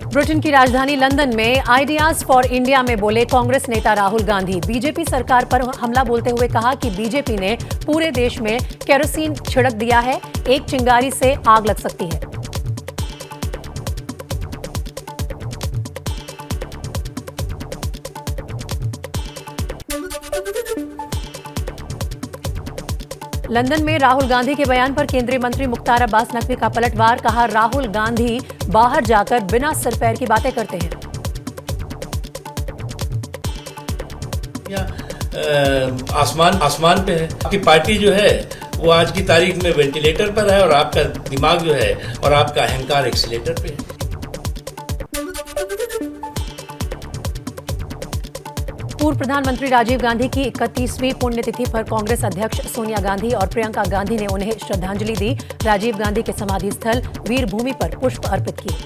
Britain की राजधानी London में आइडियाज फॉर इंडिया में बोले कांग्रेस नेता राहुल गांधी। बीजेपी सरकार पर हमला बोलते हुए कहा कि बीजेपी ने पूरे देश में केरोसिन छिड़क दिया है, एक चिंगारी से आग लग सकती है। लंदन में राहुल गांधी के बयान पर केंद्रीय मंत्री मुख्तार अब्बास नकवी का पलटवार। कहा, राहुल गांधी बाहर जाकर बिना सिर पैर की बातें करते हैं। आसमान पे है। आपकी पार्टी जो है वो आज की तारीख में वेंटिलेटर पर है और आपका दिमाग जो है और आपका अहंकार एक्सीलेटर पे है। पूर्व प्रधानमंत्री राजीव गांधी की 31वीं पुण्यतिथि पर कांग्रेस अध्यक्ष सोनिया गांधी और प्रियंका गांधी ने उन्हें श्रद्धांजलि दी। राजीव गांधी के समाधि स्थल वीर भूमि पर पुष्प अर्पित किए।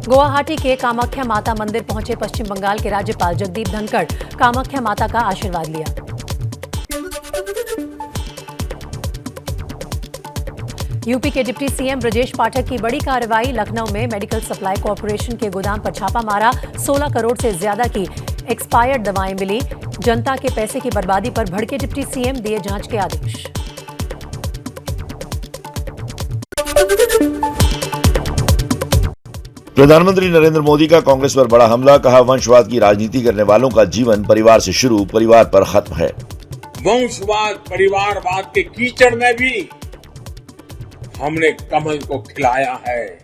गुवाहाटी के कामाख्या माता मंदिर पहुंचे पश्चिम बंगाल के राज्यपाल जगदीप धनखड़। कामाख्या माता का आशीर्वाद लिया। यूपी के डिप्टी सीएम ब्रजेश पाठक की बड़ी कार्रवाई। लखनऊ में मेडिकल सप्लाई कॉर्पोरेशन के गोदाम पर छापा मारा। 16 करोड़ से ज्यादा की एक्सपायर्ड दवाएं मिली। जनता के पैसे की बर्बादी पर भड़के डिप्टी सीएम, दिए जांच के आदेश। प्रधानमंत्री नरेंद्र मोदी का कांग्रेस पर बड़ा हमला। कहा, वंशवाद की राजनीति करने वालों का जीवन परिवार से शुरू, परिवार पर खत्म है। वंशवाद परिवारवाद के कीचड़ में भी हमने कमल को खिलाया है।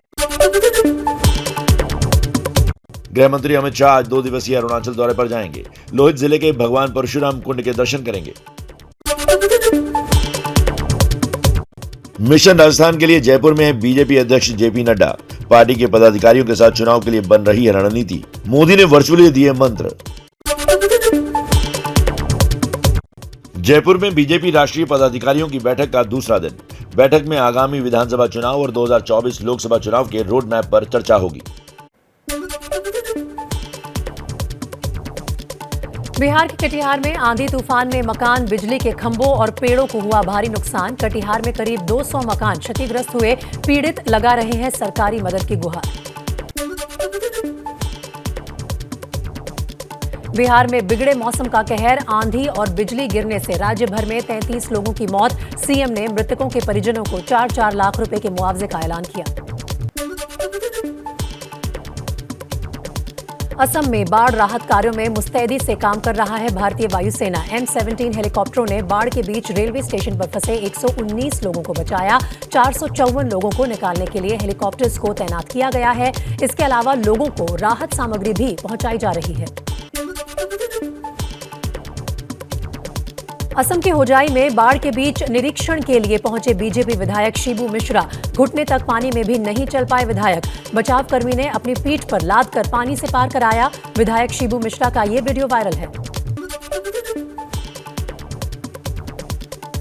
गृह मंत्री अमित शाह आज 2 दिवसीय अरुणाचल दौरे पर जाएंगे। लोहित जिले के भगवान परशुराम कुंड के दर्शन करेंगे। मिशन राजस्थान के लिए जयपुर में है बीजेपी अध्यक्ष जेपी नड्डा। पार्टी के पदाधिकारियों के साथ चुनाव के लिए बन रही है रणनीति। मोदी ने वर्चुअली दिए मंत्र। जयपुर में बीजेपी राष्ट्रीय पदाधिकारियों की बैठक का दूसरा दिन। बैठक में आगामी विधानसभा चुनाव और 2024 लोकसभा चुनाव के रोड मैप पर चर्चा होगी। बिहार के कटिहार में आंधी तूफान में मकान, बिजली के खंभों और पेड़ों को हुआ भारी नुकसान। कटिहार में करीब 200 मकान क्षतिग्रस्त हुए। पीड़ित लगा रहे हैं सरकारी मदद की गुहार। बिहार में बिगड़े मौसम का कहर। आंधी और बिजली गिरने से राज्य भर में 33 लोगों की मौत। सीएम ने मृतकों के परिजनों को 4-4 लाख रुपए के मुआवजे का ऐलान किया। असम में बाढ़ राहत कार्यों में मुस्तैदी से काम कर रहा है भारतीय वायुसेना। M-17 हेलीकॉप्टरों ने बाढ़ के बीच रेलवे स्टेशन पर फंसे 119 लोगों को बचाया। 454 लोगों को निकालने के लिए हेलीकॉप्टर्स को तैनात किया गया है। इसके अलावा लोगों को राहत सामग्री भी पहुंचाई जा रही है। असम के होजाई में बाढ़ के बीच निरीक्षण के लिए पहुंचे बीजेपी विधायक शिबू मिश्रा। घुटने तक पानी में भी नहीं चल पाए विधायक। बचाव कर्मी ने अपनी पीठ पर लाद कर पानी से पार कराया। विधायक शिबू मिश्रा का ये वीडियो वायरल है।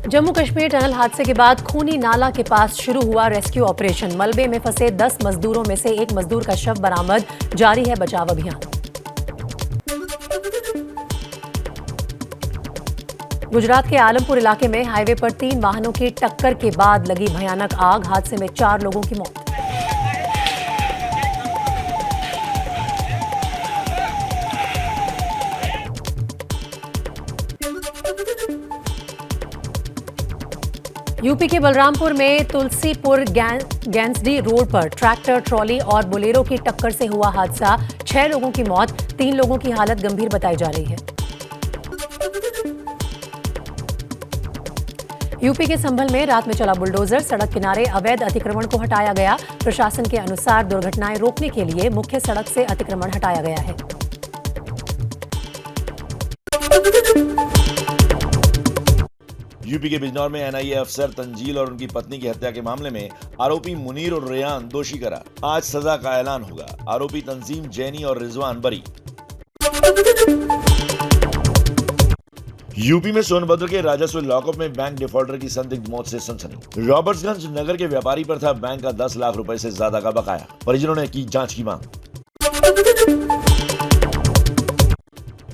जम्मू कश्मीर टनल हादसे के बाद खूनी नाला के पास शुरू हुआ रेस्क्यू ऑपरेशन। मलबे में फंसे 10 मजदूरों में से एक मजदूर का शव बरामद। जारी है बचाव अभियान। गुजरात के आलमपुर इलाके में हाईवे पर 3 वाहनों की टक्कर के बाद लगी भयानक आग। हादसे में 4 लोगों की मौत। यूपी के बलरामपुर में तुलसीपुर गैंसडी रोड पर ट्रैक्टर, ट्रॉली और बोलेरो की टक्कर से हुआ हादसा। 6 लोगों की मौत, 3 लोगों की हालत गंभीर बताई जा रही है। यूपी के संभल में रात में चला बुलडोजर। सड़क किनारे अवैध अतिक्रमण को हटाया गया। प्रशासन के अनुसार दुर्घटनाएं रोकने के लिए मुख्य सड़क से अतिक्रमण हटाया गया है। यूपी के बिजनौर में एनआईए अफसर तंजील और उनकी पत्नी की हत्या के मामले में आरोपी मुनीर और रेयान दोषी करार। आज सजा का ऐलान होगा। आरोपी तंजीम, जैनी और रिजवान बरी। यूपी में सोनभद्र के राजस्व लॉकअप में बैंक डिफॉल्टर की संदिग्ध मौत से सनसनी। रॉबर्ट्सगंज नगर के व्यापारी पर था बैंक का 10 लाख रुपए से ज्यादा का बकाया। परिजनों ने की जांच की मांग।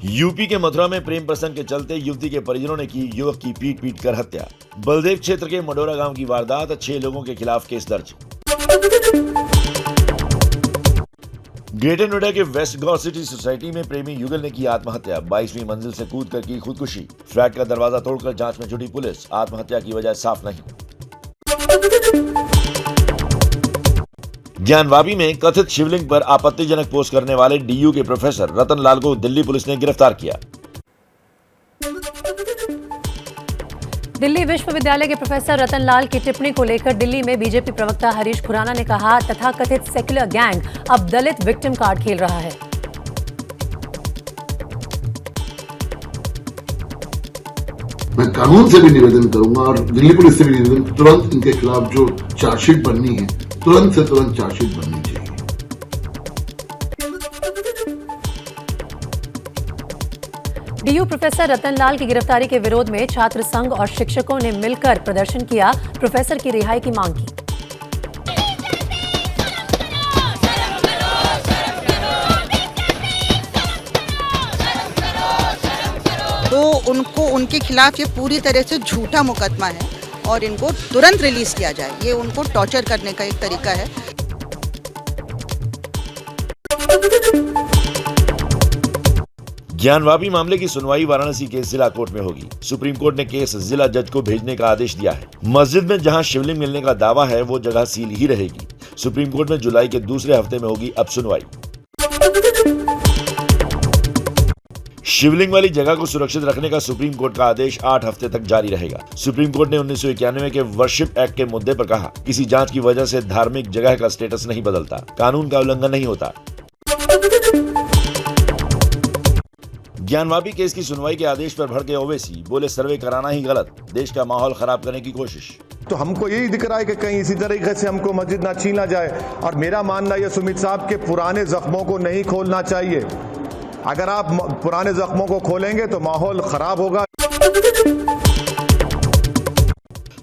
यूपी के मथुरा में प्रेम प्रसंग के चलते युवती के परिजनों ने की युवक की पीट कर हत्या। बलदेव क्षेत्र के मडोरा गांव की वारदात, 6 लोगों के खिलाफ केस दर्ज। ग्रेटर नोएडा के वेस्ट गौ सिटी सोसाइटी में प्रेमी युगल ने की आत्महत्या। 22वीं मंजिल से कूदकर की खुदकुशी। फ्लैट का दरवाजा तोड़कर जांच में जुटी पुलिस। आत्महत्या की वजह साफ नहीं। ज्ञानवापी में कथित शिवलिंग पर आपत्तिजनक पोस्ट करने वाले डीयू के प्रोफेसर रतन लाल को दिल्ली पुलिस ने गिरफ्तार किया। दिल्ली विश्वविद्यालय के प्रोफेसर रतन लाल की टिप्पणी को लेकर दिल्ली में बीजेपी प्रवक्ता हरीश खुराना ने कहा, तथाकथित सेक्युलर गैंग अब दलित विक्टिम कार्ड खेल रहा है। मैं कानून से भी निवेदन करूंगा और दिल्ली पुलिस से भी निवेदन, तुरंत इनके खिलाफ जो चार्जशीट बननी है, तुरंत से तुरंत चार्जशीट बननी चाहिए। डीयू प्रोफेसर रतन लाल की गिरफ्तारी के विरोध में छात्र संघ और शिक्षकों ने मिलकर प्रदर्शन किया। प्रोफेसर की रिहाई की मांग की। तो उनको उनके खिलाफ ये पूरी तरह से झूठा मुकदमा है और इनको तुरंत रिलीज किया जाए। ये उनको टॉर्चर करने का एक तरीका है। ज्ञानवापी मामले की सुनवाई वाराणसी के जिला कोर्ट में होगी। सुप्रीम कोर्ट ने केस जिला जज को भेजने का आदेश दिया है। मस्जिद में जहां शिवलिंग मिलने का दावा है वो जगह सील ही रहेगी। सुप्रीम कोर्ट में जुलाई के दूसरे हफ्ते में होगी अब सुनवाई। शिवलिंग वाली जगह को सुरक्षित रखने का सुप्रीम कोर्ट का आदेश 8 हफ्ते तक जारी रहेगा। सुप्रीम कोर्ट ने 1991 के वर्शिप एक्ट के मुद्दे पर कहा, किसी जांच की वजह से धार्मिक जगह का स्टेटस नहीं बदलता, कानून का उल्लंघन नहीं होता। ज्ञानवापी केस की सुनवाई के आदेश पर भड़के ओवैसी, बोले सर्वे कराना ही गलत, देश का माहौल खराब करने की कोशिश। तो हमको यही दिख रहा है कि कहीं इसी तरीके से हमको मस्जिद ना छीना जाए। और मेरा मानना यह सुमित साहब के पुराने जख्मों को नहीं खोलना चाहिए। अगर आप पुराने जख्मों को खोलेंगे तो माहौल खराब होगा।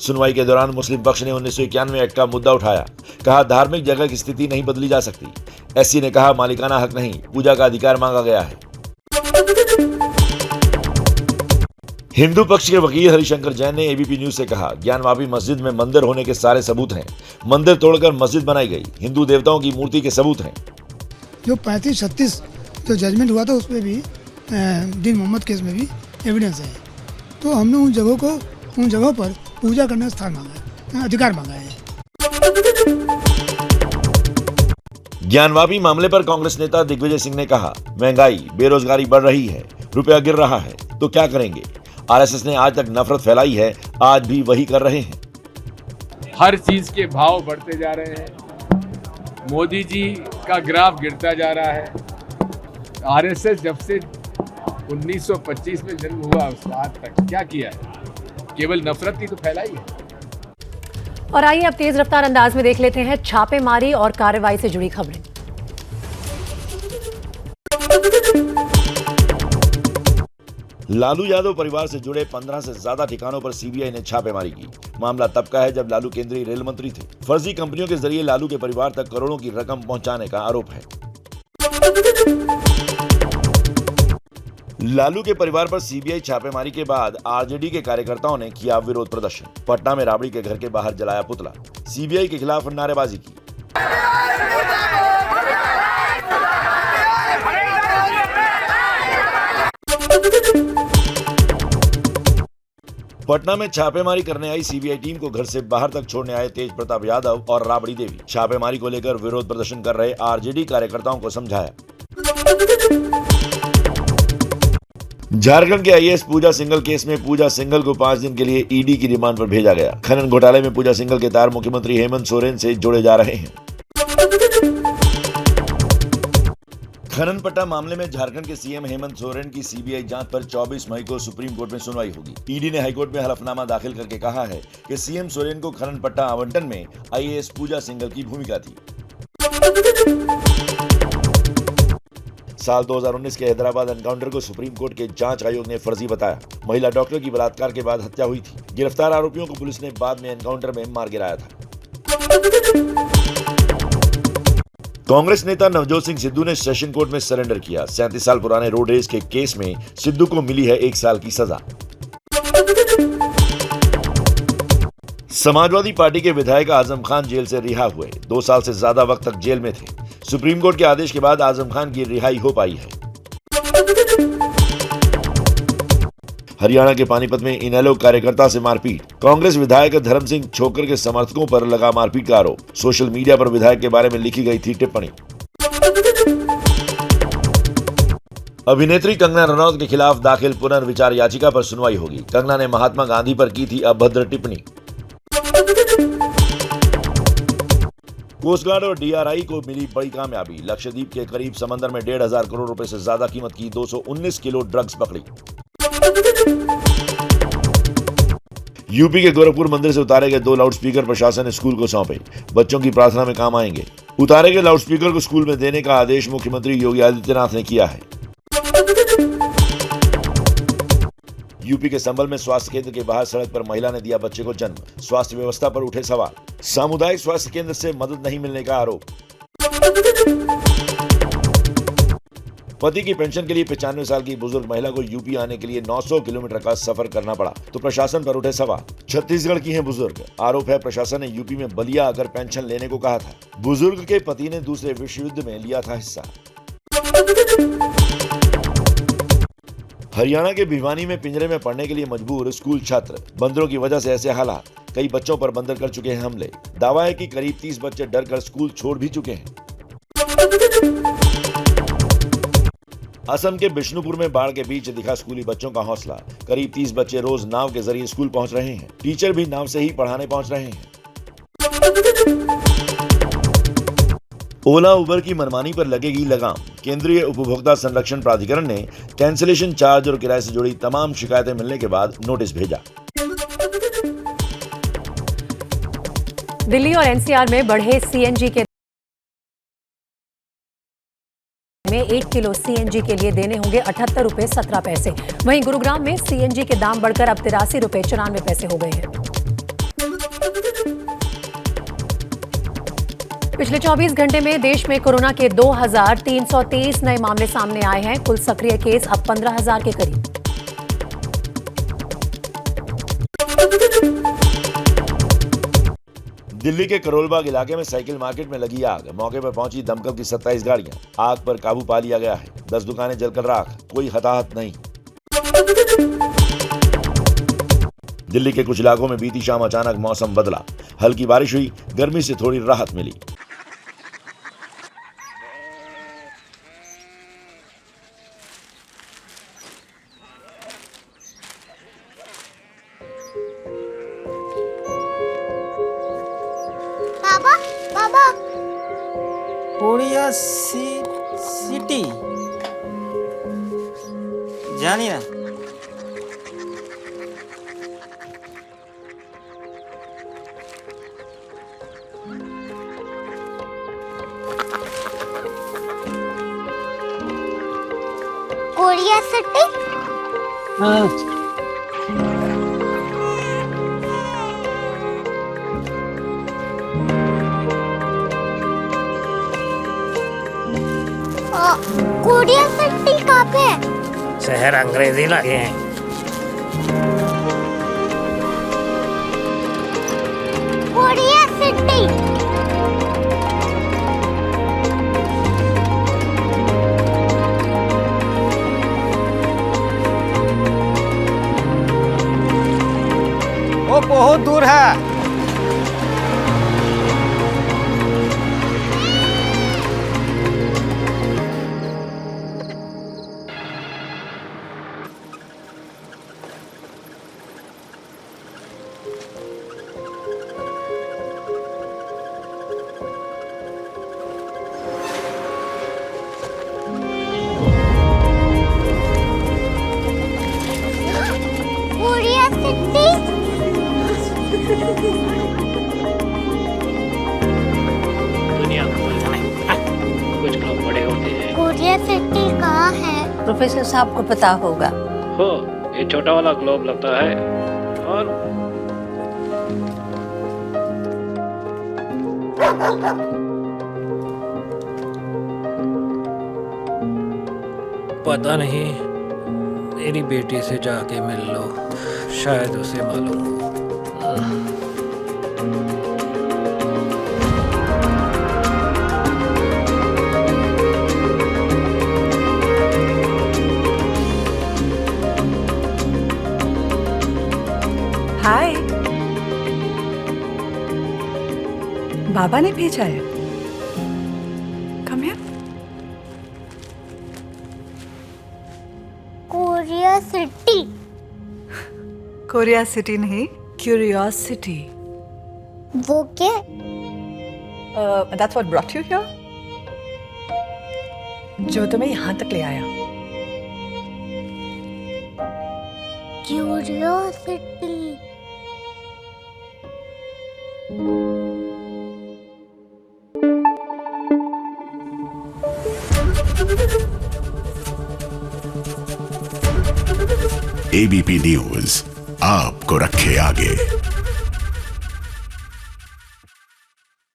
सुनवाई के दौरान मुस्लिम पक्ष ने 1991 एक्ट का मुद्दा उठाया। कहा, धार्मिक जगह की स्थिति नहीं बदली जा सकती। एससी ने कहा, मालिकाना हक नहीं, पूजा का अधिकार मांगा गया है। हिंदू पक्ष के वकील हरिशंकर जैन ने एबीपी न्यूज से कहा, ज्ञानवापी मस्जिद में मंदिर होने के सारे सबूत हैं। मंदिर तोड़कर मस्जिद बनाई गई। हिंदू देवताओं की मूर्ति के सबूत हैं। जो 35-36 जो जजमेंट हुआ था उसमें भी, दिन मोहम्मद केस में भी एविडेंस है। तो हमने उन जगहों पर पूजा करने का स्थान मांगा है, अधिकार मांगा है। ज्ञानवापी मामले पर कांग्रेस नेता दिग्विजय सिंह ने कहा, महंगाई, बेरोजगारी बढ़ रही है, रुपया गिर रहा है, तो क्या करेंगे? आरएसएस ने आज तक नफरत फैलाई है, आज भी वही कर रहे हैं। हर चीज के भाव बढ़ते जा रहे हैं। मोदी जी का ग्राफ गिरता जा रहा है। आरएसएस जब से 1925 में जन्म हुआ उसके बाद तक क्या किया है? केवल नफरत ही तो फैलाई है। और आइए अब तेज रफ्तार अंदाज में देख लेते हैं छापेमारी और कार्रवाई से जुड़ी खबरें। लालू यादव परिवार से जुड़े 15 से ज्यादा ठिकानों पर सीबीआई ने छापेमारी की। मामला तब का है जब लालू केंद्रीय रेल मंत्री थे। फर्जी कंपनियों के जरिए लालू के परिवार तक करोड़ों की रकम पहुंचाने का आरोप है। लालू के परिवार पर सीबीआई छापेमारी के बाद आरजेडी के कार्यकर्ताओं ने किया विरोध प्रदर्शन। पटना में राबड़ी के घर के बाहर जलाया पुतला। सीबीआई के खिलाफ नारेबाजी की। पटना में छापेमारी करने आई सीबीआई टीम को घर से बाहर तक छोड़ने आए तेज प्रताप यादव और राबड़ी देवी छापेमारी को लेकर विरोध प्रदर्शन कर रहे आरजेडी कार्यकर्ताओं को समझाया। झारखंड के आईएएस पूजा सिंघल केस में पूजा सिंघल को 5 दिन के लिए ईडी की रिमांड पर भेजा गया। खनन घोटाले में पूजा सिंघल के तार मुख्यमंत्री हेमंत सोरेन से जोड़े जा रहे हैं। खनन पट्टा मामले में झारखंड के सीएम हेमंत सोरेन की सीबीआई जांच पर 24 मई को सुप्रीम कोर्ट में सुनवाई होगी। ईडी ने हाईकोर्ट में हलफनामा दाखिल करके कहा है कि सीएम सोरेन को खनन पट्टा आवंटन में आईएएस पूजा सिंघल की भूमिका थी। साल 2019 के हैदराबाद एनकाउंटर को सुप्रीम कोर्ट के जांच आयोग ने फर्जी बताया। महिला डॉक्टर की बलात्कार के बाद हत्या हुई थी। गिरफ्तार आरोपियों को पुलिस ने बाद में एनकाउंटर में मार गिराया था। कांग्रेस नेता नवजोत सिंह सिद्धू ने सेशन कोर्ट में सरेंडर किया। 37 साल पुराने रोड रेस के केस में सिद्धू को मिली है 1 साल की सजा। समाजवादी पार्टी के विधायक आजम खान जेल से रिहा हुए। 2 साल से ज्यादा वक्त तक जेल में थे। सुप्रीम कोर्ट के आदेश के बाद आजम खान की रिहाई हो पाई है। हरियाणा के पानीपत में इनेलो कार्यकर्ता से मारपीट। कांग्रेस विधायक धर्म सिंह छोकर के समर्थकों पर लगा मारपीट का आरोप। सोशल मीडिया पर विधायक के बारे में लिखी गई थी टिप्पणी। अभिनेत्री कंगना रनौत के खिलाफ दाखिल पुनर्विचार याचिका पर सुनवाई होगी। कंगना ने महात्मा गांधी पर की थी अभद्र टिप्पणी। कोस्ट गार्ड और डीआरआई को मिली बड़ी कामयाबी। लक्षद्वीप के करीब समंदर में 1,500 करोड़ रुपए से ज्यादा कीमत की 219 किलो ड्रग्स पकड़ी। यूपी के गोरखपुर मंदिर से उतारे गए 2 लाउडस्पीकर प्रशासन ने स्कूल को सौंपे। बच्चों की प्रार्थना में काम आएंगे। उतारे गए लाउडस्पीकर को स्कूल में देने का आदेश मुख्यमंत्री योगी आदित्यनाथ ने किया है। यूपी के संभल में स्वास्थ्य केंद्र के बाहर सड़क पर महिला ने दिया बच्चे को जन्म। स्वास्थ्य व्यवस्था पर उठे सवाल। सामुदायिक स्वास्थ्य केंद्र से मदद नहीं मिलने का आरोप। पति की पेंशन के लिए 95 साल की बुजुर्ग महिला को यूपी आने के लिए 900 किलोमीटर का सफर करना पड़ा, तो प्रशासन पर उठे सवाल। छत्तीसगढ़ की हैं बुजुर्ग। आरोप है प्रशासन ने यूपी में बलिया आकर पेंशन लेने को कहा था। बुजुर्ग के पति ने दूसरे विश्व युद्ध में लिया था हिस्सा। हरियाणा के भिवानी में पिंजरे में पड़ने के लिए मजबूर स्कूल छात्र। बंदरों की वजह से ऐसे हालात। कई बच्चों पर बंदर कर चुके हैं हमले। दावा है कि करीब 30 बच्चे डर कर स्कूल छोड़ भी चुके हैं। असम के बिष्णुपुर में बाढ़ के बीच दिखा स्कूली बच्चों का हौसला। करीब 30 बच्चे रोज नाव के जरिए स्कूल पहुंच रहे हैं। टीचर भी नाव से ही पढ़ाने पहुंच रहे हैं। ओला उबर की मनमानी पर लगेगी लगाम। केंद्रीय उपभोक्ता संरक्षण प्राधिकरण ने कैंसिलेशन चार्ज और किराए से जुड़ी तमाम शिकायतें मिलने के बाद नोटिस भेजा। दिल्ली और एनसीआर में बढ़े सीएनजी के में 1 किलो सीएनजी के लिए देने होंगे 78 रुपए 17 पैसे। वहीं गुरुग्राम में सीएनजी के दाम बढ़कर अब 83 रुपए 94 पैसे हो गए हैं। पिछले 24 घंटे में देश में कोरोना के 2,323 नए मामले सामने आए हैं। कुल सक्रिय केस अब 15,000 के करीब। दिल्ली के करोलबाग इलाके में साइकिल मार्केट में लगी आग। मौके पर पहुंची दमकल की 27 गाड़ियां। आग पर काबू पा लिया गया है। 10 दुकानें जलकर राख। कोई हताहत नहीं। दिल्ली के कुछ इलाकों में बीती शाम अचानक मौसम बदला। हल्की बारिश हुई। गर्मी से थोड़ी राहत मिली। कोरिया सिटी जानी ना। Korea city? हाँ। कोरिया सिटी कहाँ पे है? शहर अंग्रेजी लगे हैं। Korea city. वो बहुत दूर है। Korea city. दुनिया कुछ लोग बड़े होते हैं। कोरिया सिटी कहाँ है? प्रोफेसर साहब को पता होगा। हो, ये छोटा वाला ग्लोब लगता है और पता नहीं, मेरी बेटी से जाके मिल लो, शायद उसे मालूम हो। हाय, बाबा ने भेजा है। Come here. Korea city. Korea city नहीं, क्यूरियोसिटी। वो क्या? That's what brought you here? जो तुम्हें यहाँ तक ले आया। क्यूरियोसिटी। एबीपी न्यूज आपको रखे आगे।